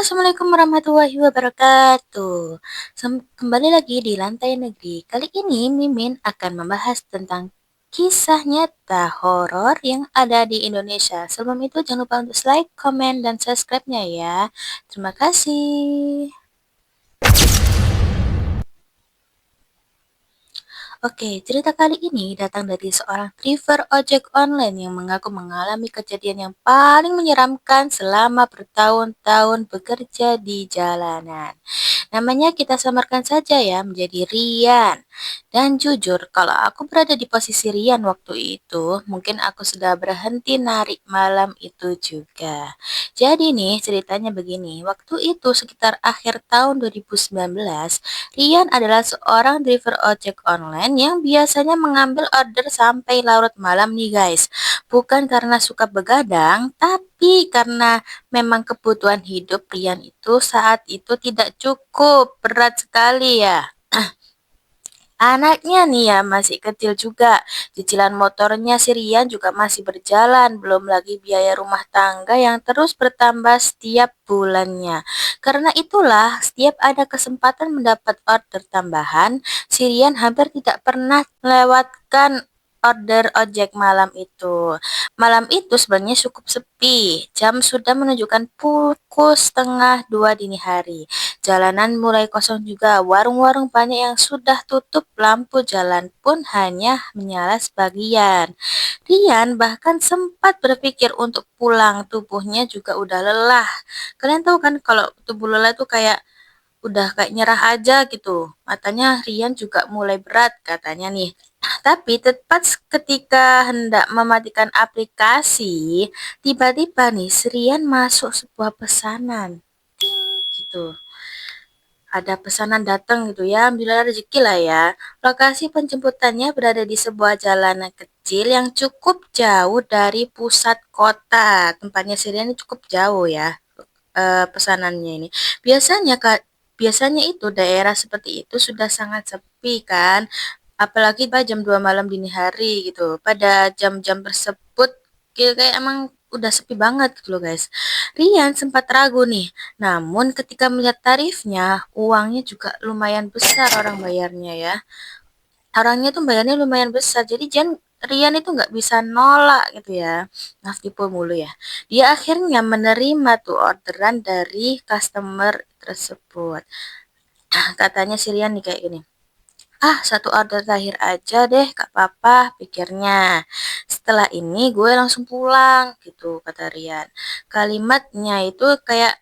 Assalamualaikum warahmatullahi wabarakatuh. Kembali lagi di Lantai Negeri. Kali ini Mimin akan membahas tentang kisah nyata horor yang ada di Indonesia. Sebelum itu jangan lupa untuk like, komen, dan subscribe-nya ya. Terima kasih. Oke, cerita kali ini datang dari seorang driver ojek online yang mengaku mengalami kejadian yang paling menyeramkan selama bertahun-tahun bekerja di jalanan. Namanya kita samarkan saja ya menjadi Rian. Dan jujur, kalau aku berada di posisi Rian waktu itu, mungkin aku sudah berhenti narik malam itu juga. Jadi nih ceritanya begini, waktu itu sekitar akhir tahun 2019, Rian adalah seorang driver ojek online yang biasanya mengambil order sampai larut malam nih guys. Bukan karena suka begadang, tapi karena memang kebutuhan hidup Rian itu saat itu tidak cukup berat sekali ya. Anaknya nih ya masih kecil juga. Cicilan motornya si Rian juga masih berjalan. Belum lagi biaya rumah tangga yang terus bertambah setiap bulannya. Karena itulah setiap ada kesempatan mendapat order tambahan, si Rian hampir tidak pernah melewatkan order ojek malam itu. Malam itu sebenarnya cukup sepi. Jam sudah menunjukkan pukul setengah 2 dini hari. Jalanan mulai kosong juga, warung-warung banyak yang sudah tutup, lampu jalan pun hanya menyala sebagian. Rian bahkan sempat berpikir untuk pulang, tubuhnya juga udah lelah. Kalian tahu kan kalau tubuh lelah itu kayak udah kayak nyerah aja gitu. Matanya Rian juga mulai berat katanya nih. Tapi tepat ketika hendak mematikan aplikasi, tiba-tiba nih Rian masuk sebuah pesanan. Ting, gitu. Ada pesanan datang gitu ya, alhamdulillah rezeki lah ya. Lokasi penjemputannya berada di sebuah jalanan kecil yang cukup jauh dari pusat kota. Tempatnya Sirian ini cukup jauh ya, pesanannya ini. Biasanya Kak, biasanya itu daerah seperti itu sudah sangat sepi kan. Apalagi pada jam 2 malam dini hari gitu. Pada jam-jam tersebut kayak emang udah sepi banget gitu loh guys. Rian sempat ragu nih. Namun ketika melihat tarifnya, uangnya juga lumayan besar orang bayarnya ya. Orangnya tuh bayarnya lumayan besar. Jadi Rian itu nggak bisa nolak gitu ya. Maaf tipu mulu ya. Dia akhirnya menerima tuh orderan dari customer tersebut. Katanya si Rian nih kayak gini. Ah, satu order terakhir aja deh, gak apa-apa, pikirnya. Setelah ini gue langsung pulang, gitu, kata Rian. Kalimatnya itu kayak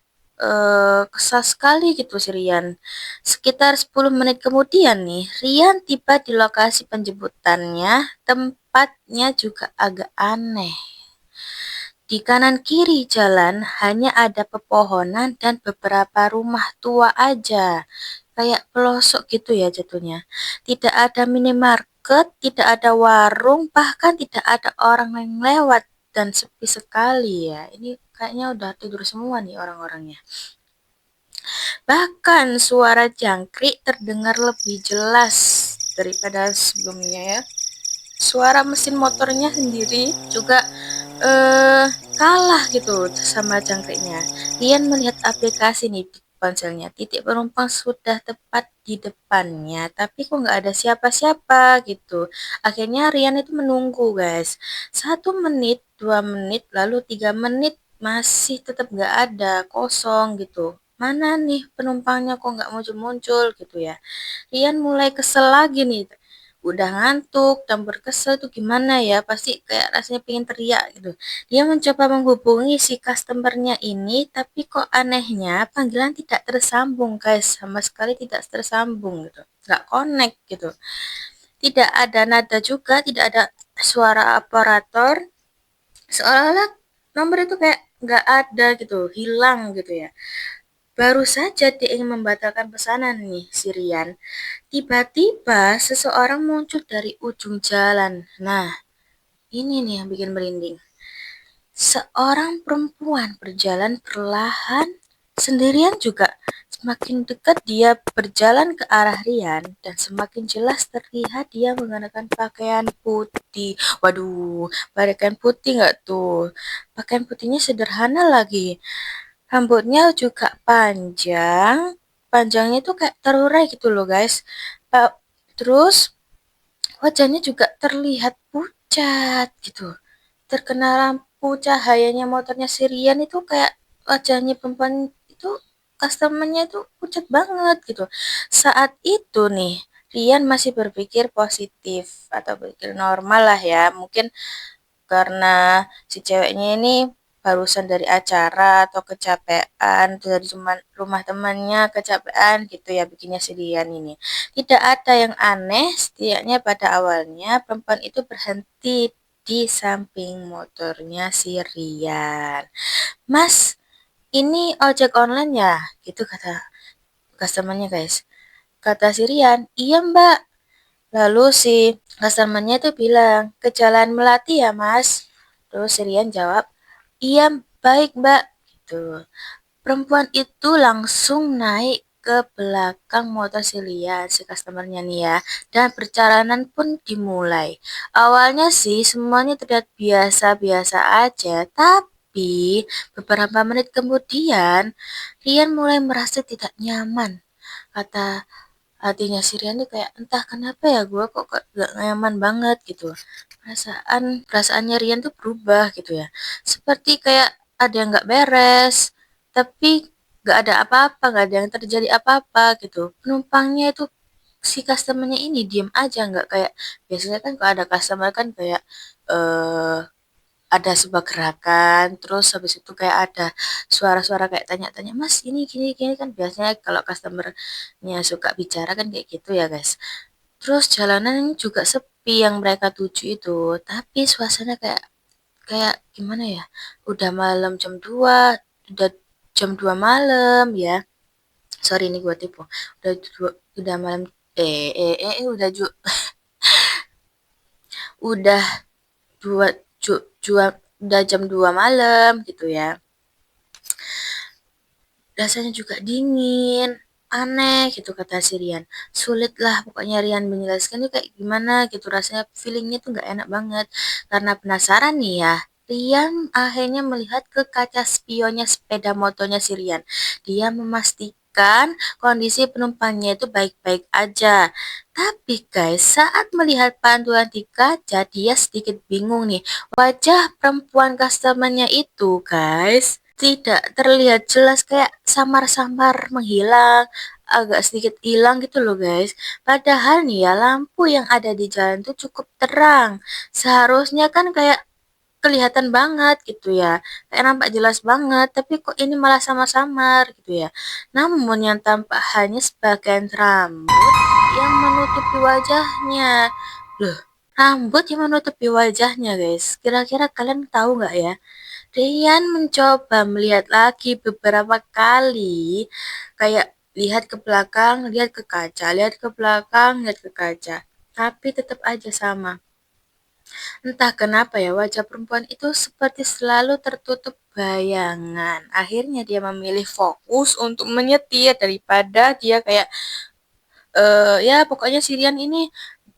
kesal sekali gitu si Rian. Sekitar 10 menit kemudian nih, Rian tiba di lokasi penjemputannya, tempatnya juga agak aneh. Di kanan kiri jalan hanya ada pepohonan dan beberapa rumah tua aja. Kayak pelosok gitu ya jatuhnya. Tidak ada minimarket, tidak ada warung, bahkan tidak ada orang yang lewat dan sepi sekali ya. Ini kayaknya udah tidur semua nih orang-orangnya. Bahkan suara jangkrik terdengar lebih jelas daripada sebelumnya ya. Suara mesin motornya sendiri juga eh kalah gitu sama jangkriknya. Rian melihat aplikasi nih di ponselnya. Titik penumpang sudah tepat di depannya, tapi kok nggak ada siapa-siapa gitu. Akhirnya Rian itu menunggu guys. 1 menit, 2 menit, lalu 3 menit masih tetap nggak ada, kosong gitu. Mana nih penumpangnya kok nggak muncul-muncul gitu ya. Rian mulai kesel lagi nih, udah ngantuk dan berkesel tuh gimana ya, pasti kayak rasanya pengen teriak gitu. Dia mencoba menghubungi si customernya ini, tapi kok anehnya panggilan tidak tersambung guys, sama sekali tidak tersambung gitu, nggak connect gitu, tidak ada nada juga, tidak ada suara operator, seolah-olah nomor itu kayak nggak ada gitu, hilang gitu ya. Baru saja dia ingin membatalkan pesanan nih si Rian, tiba-tiba seseorang muncul dari ujung jalan. Nah, ini nih yang bikin merinding. Seorang perempuan berjalan perlahan, sendirian juga. Semakin dekat dia berjalan ke arah Rian, dan semakin jelas terlihat dia menggunakan pakaian putih. Waduh, pakaian putih nggak tuh? Pakaian putihnya sederhana lagi. Rambutnya juga panjang, panjangnya itu kayak terurai gitu loh guys. Terus wajahnya juga terlihat pucat gitu. Terkena lampu cahayanya motornya si Rian itu kayak wajahnya perempuan itu customernya itu pucat banget gitu. Saat itu nih Rian masih berpikir positif atau berpikir normal lah ya. Mungkin karena si ceweknya ini barusan dari acara atau kecapean dari rumah temannya kecapean gitu ya bikinnya si Rian ini. Tidak ada yang aneh, setidaknya pada awalnya perempuan itu berhenti di samping motornya si Rian. Mas, ini ojek online ya? Gitu kata customernya guys. Kata si Rian, iya mbak. Lalu si customernya tuh bilang, ke Jalan Melati ya mas? Terus si Rian jawab, iya baik mbak. Gitu. Perempuan itu langsung naik ke belakang motor si Rian, si customernya nih ya. Dan perjalanan pun dimulai. Awalnya sih semuanya terlihat biasa-biasa aja, tapi beberapa menit kemudian Rian mulai merasa tidak nyaman. Kata hatinya si Rian tuh kayak entah kenapa ya gue kok gak nyaman banget gitu. Perasaannya Rian tuh berubah gitu ya. Seperti kayak ada yang gak beres, tapi gak ada apa-apa, gak ada yang terjadi apa-apa gitu. Penumpangnya itu si customernya ini diem aja, nggak kayak biasanya kan kalau ada customer kan kayak eh ada sebuah gerakan, terus habis itu kayak ada suara-suara kayak tanya-tanya, Mas ini gini gini kan biasanya kalau customernya suka bicara kan kayak gitu ya guys. Terus jalanan juga sepi yang mereka tuju itu, tapi suasana kayak kayak gimana ya? Udah malam jam 2, udah jam 2 malam ya. Sorry ini gue tipu. Udah malam udah udah dua udah jam 2 malam gitu ya. Rasanya juga dingin, aneh gitu kata si Rian. Sulit lah pokoknya Rian menjelaskan itu kayak gimana gitu rasanya feelingnya tuh nggak enak banget. Karena penasaran nih ya, Rian akhirnya melihat ke kaca spionnya sepeda motornya si Rian. Dia memastikan kondisi penumpangnya itu baik-baik aja. Tapi guys, saat melihat pantulan di kaca, dia sedikit bingung nih. Wajah perempuan customernya itu guys tidak terlihat jelas kayak samar-samar menghilang, agak sedikit hilang gitu loh guys. Padahal nih ya lampu yang ada di jalan tuh cukup terang. Seharusnya kan kayak kelihatan banget gitu ya. Kayak nampak jelas banget, tapi kok ini malah samar-samar gitu ya. Namun yang tampak hanya sebagian rambut yang menutupi wajahnya. Loh, rambut yang menutupi wajahnya guys. Kira-kira kalian tahu nggak ya? Rian mencoba melihat lagi beberapa kali, kayak lihat ke belakang, lihat ke kaca, lihat ke belakang, lihat ke kaca. Tapi tetap aja sama. Entah kenapa ya, wajah perempuan itu seperti selalu tertutup bayangan. Akhirnya dia memilih fokus untuk menyetir daripada dia kayak ya pokoknya Sirian ini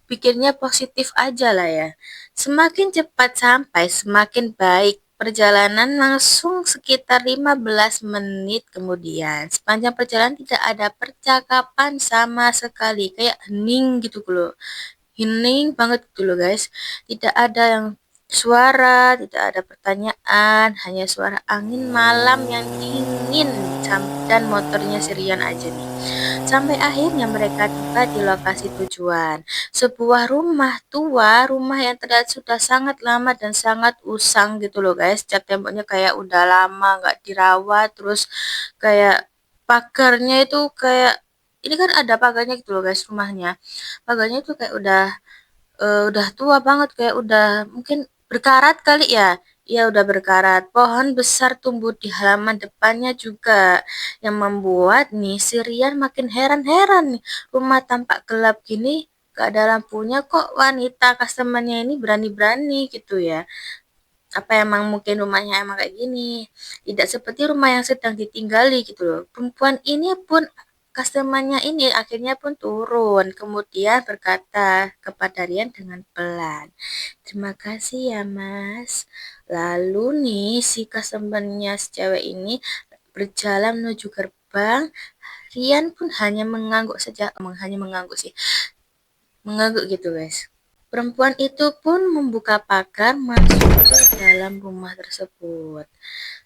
pikirnya positif aja lah ya. Semakin cepat sampai, semakin baik. Perjalanan langsung sekitar 15 menit kemudian. Sepanjang perjalanan tidak ada percakapan sama sekali. Kayak hening gitu loh. Hening banget gitu loh guys. Tidak ada yang suara, tidak ada pertanyaan. Hanya suara angin malam yang dingin. Dan motornya Sirian aja nih. Sampai akhirnya mereka tiba di lokasi tujuan. Sebuah rumah tua, rumah yang terlihat sudah sangat lama dan sangat usang gitu loh guys. Cat temboknya kayak udah lama nggak dirawat, terus kayak pagarnya itu kayak ini kan ada pagarnya gitu loh guys rumahnya. Pagarnya itu kayak udah tua banget kayak udah mungkin berkarat kali ya. Ya udah berkarat. Pohon besar tumbuh di halaman depannya juga yang membuat nih si Rian makin heran-heran nih. Rumah tampak gelap gini gak ada lampunya kok wanita customernya ini berani-berani gitu ya. Apa emang mungkin rumahnya emang kayak gini. Tidak seperti rumah yang sedang ditinggali gitu loh. Perempuan ini pun customernya ini akhirnya pun turun. Kemudian berkata kepada Rian dengan pelan. Terima kasih ya mas. Lalu nih si customernya si cewek ini berjalan menuju gerbang. Rian pun hanya mengangguk saja, hanya mengangguk sih, mengangguk gitu guys. Perempuan itu pun membuka pagar masuk ke dalam rumah tersebut.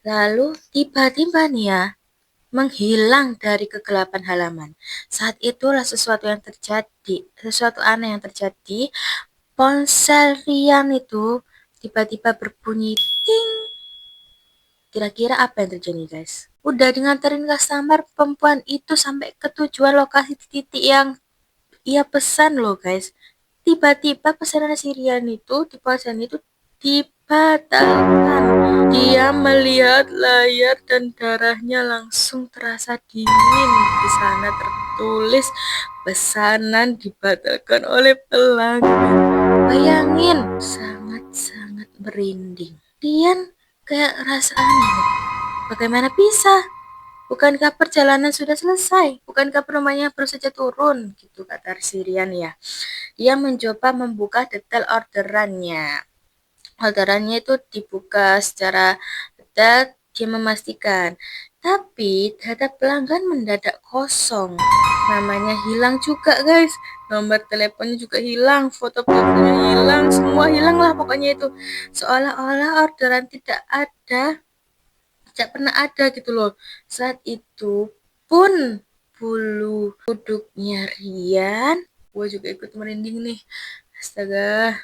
Lalu tiba-tiba nih ya, menghilang dari kegelapan halaman. Saat itulah sesuatu aneh yang terjadi. Ponsel Rian itu tiba-tiba berbunyi ting. Kira-kira apa yang terjadi guys? Udah nganterin customer, perempuan itu sampai ke tujuan lokasi titik yang ia pesan loh guys. Tiba-tiba pesanan si Rian itu di ponsel itu dibatalkan. Dia melihat layar dan darahnya langsung terasa dingin. Di sana tertulis pesanan dibatalkan oleh pelanggan. Bayangin, sangat-sangat merinding. Rian kayak rasa aneh. Bagaimana bisa? Bukankah perjalanan sudah selesai? Bukankah penumpangnya baru saja turun? Gitu kata si Rian ya. Dia mencoba membuka detail orderannya. Orderannya itu dibuka secara detail, dia memastikan. Tapi data pelanggan mendadak kosong. Namanya hilang juga guys. Nomor teleponnya juga hilang, foto profilnya hilang, semua hilang lah pokoknya itu. Seolah-olah orderan tidak pernah ada gitu loh. Saat itu pun bulu kuduknya Rian, gue juga ikut merinding nih. Astaga.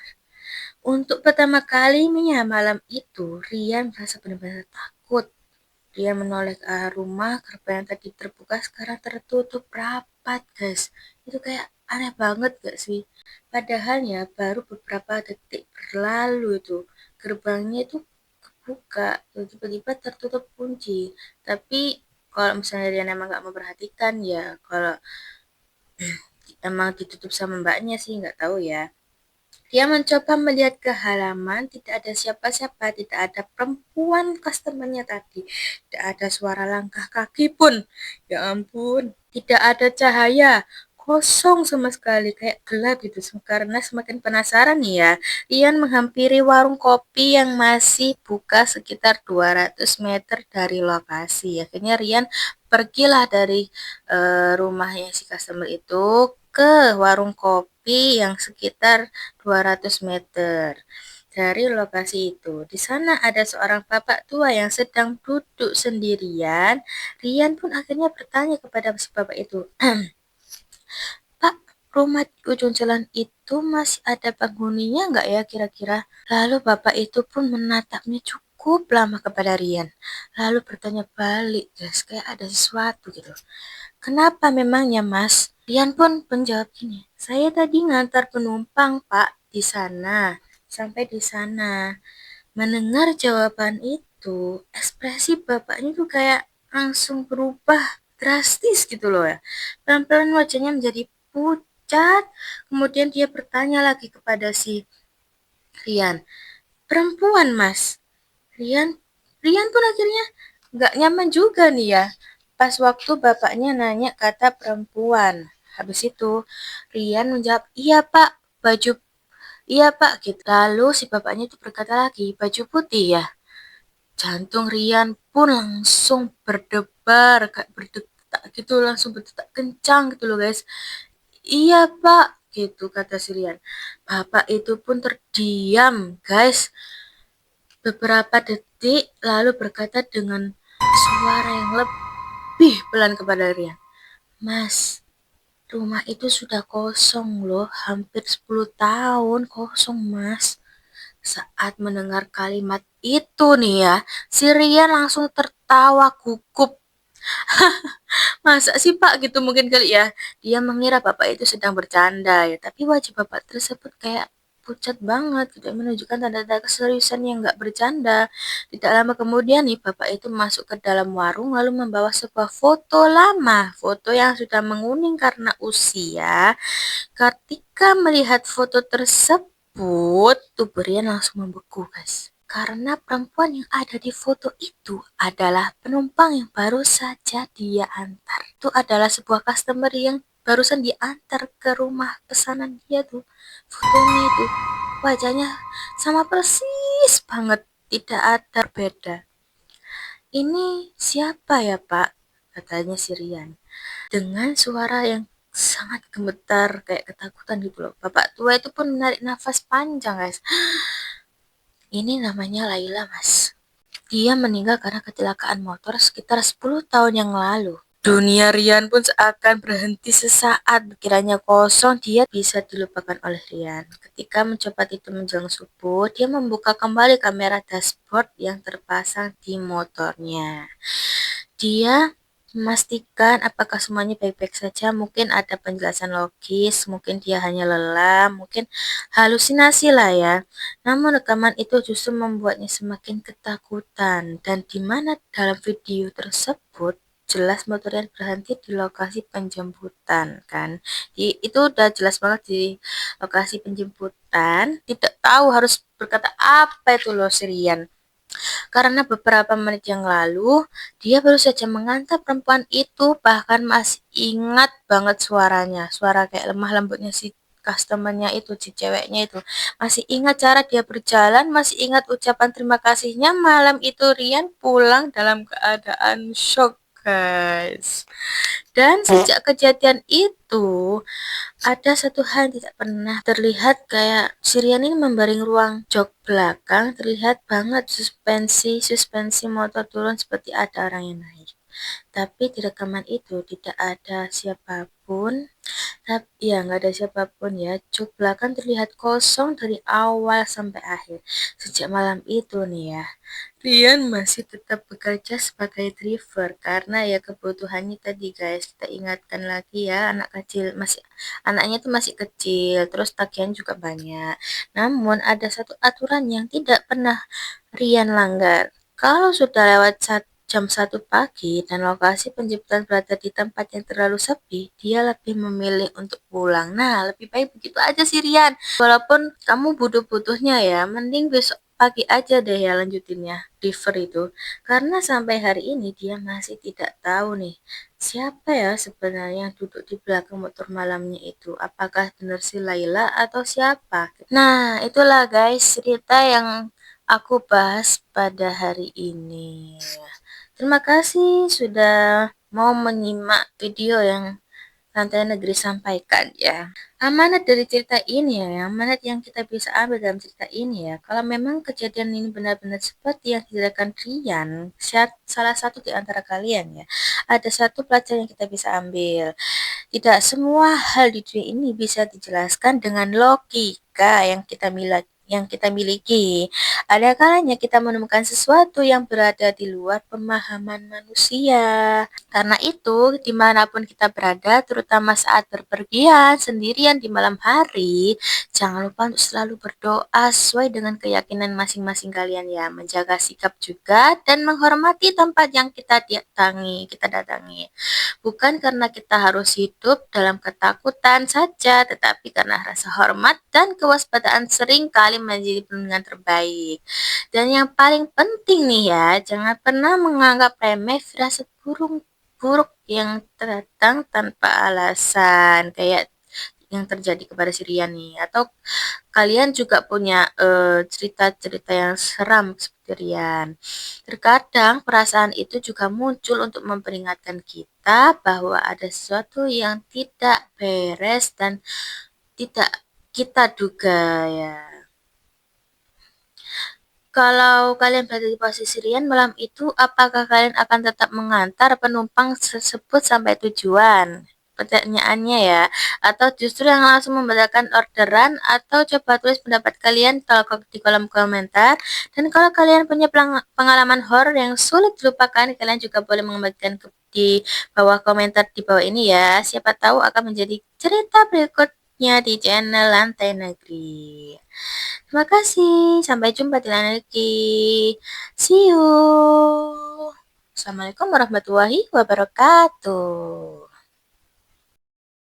Untuk pertama kalinya malam itu, Rian merasa benar-benar takut. Dia menoleh ke arah rumah, gerbang yang tadi terbuka sekarang tertutup rapat, guys. Itu kayak aneh banget gak sih? Padahal ya baru beberapa detik berlalu itu. Gerbangnya itu kebuka, tiba-tiba tertutup kunci. Tapi kalau misalnya Rian emang gak memperhatikan ya, kalau emang ditutup sama mbaknya sih nggak tahu ya. Dia mencoba melihat ke halaman, tidak ada siapa-siapa, tidak ada perempuan customernya tadi, tidak ada suara langkah kaki pun. Ya ampun, tidak ada cahaya, kosong sama sekali, kayak gelap gitu. Karena semakin penasaran nih ya, Rian menghampiri warung kopi yang masih buka sekitar 200 meter dari lokasi. Akhirnya Rian pergilah dari rumahnya si customer itu ke warung kopi yang sekitar 200 meter dari lokasi itu. Di sana ada seorang bapak tua yang sedang duduk sendirian. Rian pun akhirnya bertanya kepada si bapak itu, Pak, rumah di ujung jalan itu masih ada penghuninya nggak ya kira-kira? Lalu bapak itu pun menatapnya cukup lama kepada Rian. Lalu bertanya balik, guys, kayak ada sesuatu gitu. Kenapa memangnya, Mas? Rian pun menjawab gini, saya tadi ngantar penumpang, Pak, di sana. Sampai di sana. Mendengar jawaban itu, ekspresi bapaknya tuh kayak langsung berubah drastis gitu loh ya. Pelan-pelan wajahnya menjadi pucat. Kemudian dia bertanya lagi kepada si Rian, perempuan, Mas? Rian, Rian pun akhirnya nggak nyaman juga nih ya. Pas waktu bapaknya nanya kata perempuan. Habis itu Rian menjawab, iya Pak, baju, iya Pak. Gitu. Lalu si bapaknya itu berkata lagi, baju putih ya. Jantung Rian pun langsung berdebar, kayak berdetak gitu, langsung berdetak kencang gitu loh guys. Iya Pak, gitu kata si Rian. Bapak itu pun terdiam guys. Beberapa detik lalu berkata dengan suara yang lebih pelan kepada Rian. Mas, rumah itu sudah kosong loh, hampir 10 tahun kosong mas. Saat mendengar kalimat itu nih ya, si Rian langsung tertawa gugup. Masa sih Pak gitu mungkin kali ya. Dia mengira Bapak itu sedang bercanda ya, tapi wajah Bapak tersebut kayak pucat banget gitu, menunjukkan tanda-tanda keseriusan yang nggak bercanda. Tidak lama kemudian nih Bapak itu masuk ke dalam warung lalu membawa sebuah foto lama, foto yang sudah menguning karena usia. Ketika melihat foto tersebut, tubuh Rian langsung membeku guys. Karena perempuan yang ada di foto itu adalah penumpang yang baru saja dia antar. Itu adalah sebuah customer yang barusan diantar ke rumah pesanan dia tuh. Fotonya itu wajahnya sama persis banget, tidak ada beda. "Ini siapa ya, Pak?" katanya si Rian. Dengan suara yang sangat gemetar kayak ketakutan gitu loh. Bapak tua itu pun menarik nafas panjang, guys. "Ini namanya Laila, Mas. Dia meninggal karena kecelakaan motor sekitar 10 tahun yang lalu." Dunia Rian pun seakan berhenti sesaat, pikirannya kosong, dia bisa dilupakan oleh Rian. Ketika mencoba tidur menjelang subuh, dia membuka kembali kamera dashboard yang terpasang di motornya. Dia memastikan apakah semuanya baik-baik saja, mungkin ada penjelasan logis, mungkin dia hanya lelah, mungkin halusinasi lah ya. Namun rekaman itu justru membuatnya semakin ketakutan, dan di mana dalam video tersebut jelas motornya berhenti di lokasi penjemputan kan. Itu udah jelas banget di lokasi penjemputan, tidak tahu harus berkata apa itu loh Sirian. Karena beberapa menit yang lalu, dia baru saja mengantar perempuan itu, bahkan masih ingat banget suaranya. Suara kayak lemah lembutnya si customernya itu, si ceweknya itu. Masih ingat cara dia berjalan, masih ingat ucapan terima kasihnya. Malam itu Rian pulang dalam keadaan shock, guys. Dan sejak kejadian itu, ada satu hal yang tidak pernah terlihat, kayak Sirian ini membaring ruang jok belakang, terlihat banget suspensi motor turun seperti ada orang yang naik. Tapi di rekaman itu tidak ada siapapun. Tapi ya nggak ada siapapun ya. Jok belakang terlihat kosong dari awal sampai akhir. Sejak malam itu nih ya, Rian masih tetap bekerja sebagai driver karena ya kebutuhannya tadi, guys. Kita ingatkan lagi ya, anak kecil masih, anaknya itu masih kecil, terus tagihan juga banyak. Namun ada satu aturan yang tidak pernah Rian langgar. Kalau sudah lewat jam 1 pagi dan lokasi penjemputan berada di tempat yang terlalu sepi, dia lebih memilih untuk pulang. Nah, lebih baik begitu aja sih Rian. Walaupun kamu butuh-butuhnya ya, mending besok pagi aja deh ya lanjutinnya, driver itu. Karena sampai hari ini dia masih tidak tahu nih, siapa ya sebenarnya yang duduk di belakang motor malamnya itu. Apakah benar si Laila atau siapa? Nah, itulah guys cerita yang aku bahas pada hari ini. Terima kasih sudah mau menyimak video yang Lantai Negeri sampaikan ya. Amanat dari cerita ini ya, amanat yang kita bisa ambil dalam cerita ini ya, kalau memang kejadian ini benar-benar seperti yang diceritakan Rian, salah satu di antara kalian ya, ada satu pelajaran yang kita bisa ambil. Tidak semua hal di dunia ini bisa dijelaskan dengan logika yang kita miliki. Ada kalanya kita menemukan sesuatu yang berada di luar pemahaman manusia. Karena itu, dimanapun kita berada, terutama saat berpergian sendirian di malam hari, jangan lupa untuk selalu berdoa sesuai dengan keyakinan masing-masing kalian ya. Menjaga sikap juga dan menghormati tempat yang kita datangi. Bukan karena kita harus hidup dalam ketakutan saja, tetapi karena rasa hormat dan kewaspadaan sering kali menjadi perlindungan terbaik. Dan yang paling penting nih ya, jangan pernah menganggap remeh firasat buruk yang datang tanpa alasan, kayak yang terjadi kepada si Rian nih. Atau kalian juga punya cerita-cerita yang seram seperti Rian. Terkadang perasaan itu juga muncul untuk memperingatkan kita bahwa ada sesuatu yang tidak beres dan tidak kita duga ya. Kalau kalian berada di posisi Rian malam itu, apakah kalian akan tetap mengantar penumpang tersebut sampai tujuan? Pertanyaannya ya, atau justru yang langsung membatalkan orderan, atau coba tulis pendapat kalian di kolom komentar. Dan kalau kalian punya pengalaman horor yang sulit dilupakan, kalian juga boleh mengembalikan di bawah komentar di bawah ini ya. Siapa tahu akan menjadi cerita berikutnya di channel Lantai Negeri. Terima kasih. Sampai jumpa di lain lagi. See you. Assalamualaikum warahmatullahi wabarakatuh.